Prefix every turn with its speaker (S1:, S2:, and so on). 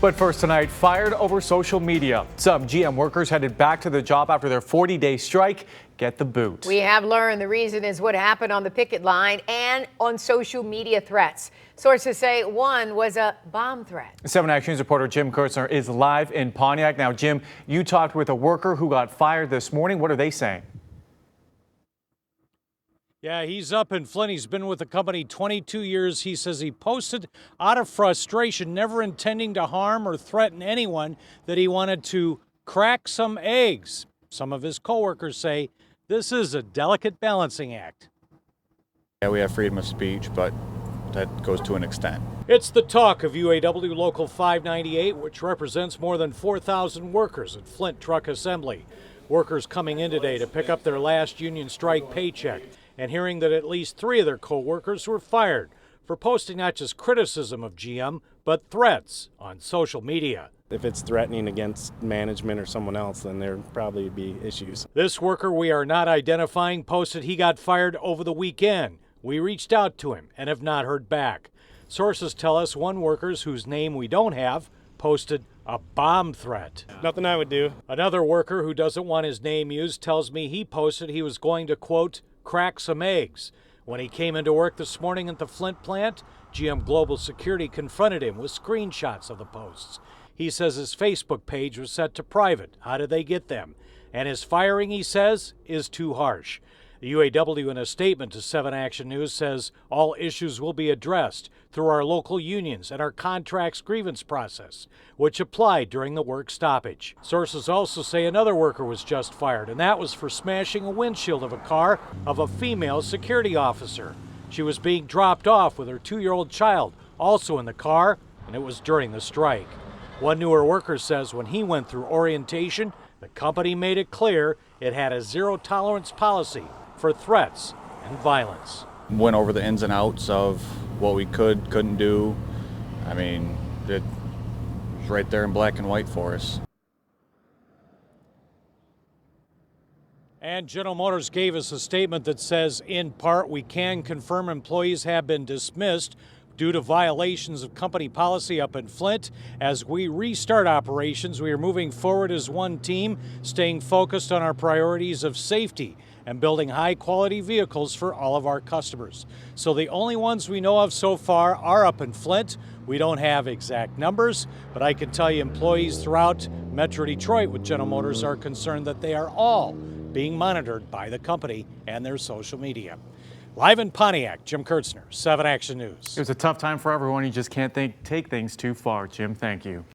S1: But first tonight, fired over social media. Some GM workers headed back to the job after their 40-day strike. Get the boot.
S2: We have learned the reason is what happened on the picket line and on social media threats. Sources say one was a bomb threat. 7 Action News reporter Jim Kurtzner is live in Pontiac. Now, Jim, you talked with a worker who got fired this morning. What are they saying?
S3: Yeah, he's up in Flint. He's been with the company 22 years. He says he posted out of frustration, never intending to harm or threaten anyone, that he wanted to crack some eggs. Some of his coworkers say this is a delicate balancing act.
S4: Yeah, we have freedom of speech, but that goes to an extent.
S3: It's the talk of UAW Local 598, which represents more than 4,000 workers at Flint Truck Assembly. Workers coming in today to pick up their last union strike paycheck and hearing that at least 3 of their co-workers were fired for posting not just criticism of GM, but threats on social media.
S5: If it's threatening against management or someone else, then there'd probably be issues.
S3: This worker we are not identifying posted he got fired over the weekend. We reached out to him and have not heard back. Sources tell us one worker whose name we don't have posted a bomb threat.
S5: Nothing I would do.
S3: Another worker who doesn't want his name used tells me he posted he was going to, quote, crack some eggs. When he came into work this morning at the Flint plant, GM Global Security confronted him with screenshots of the posts. He says his Facebook page was set to private. How did they get them? And his firing, he says, is too harsh. The UAW, in a statement to 7 Action News, says all issues will be addressed through our local unions and our contracts grievance process, which applied during the work stoppage. Sources also say another worker was just fired, and that was for smashing a windshield of a car of a female security officer. She was being dropped off with her 2-year-old child, also in the car, and it was during the strike. One newer worker says when he went through orientation, the company made it clear it had a zero-tolerance policy for threats and violence.
S4: Went over the ins and outs of what we couldn't do. I mean, it was right there in black and white for us.
S3: And General Motors gave us a statement that says, in part, we can confirm employees have been dismissed due to violations of company policy up in Flint. As we restart operations, we are moving forward as one team, staying focused on our priorities of safety and building high-quality vehicles for all of our customers. So the only ones we know of so far are up in Flint. We don't have exact numbers, but I can tell you employees throughout Metro Detroit with General Motors are concerned that they are all being monitored by the company and their social media. Live in Pontiac, Jim Kurtzner, 7 Action News.
S1: It was a tough time for everyone. You just can't take things too far. Jim, thank you.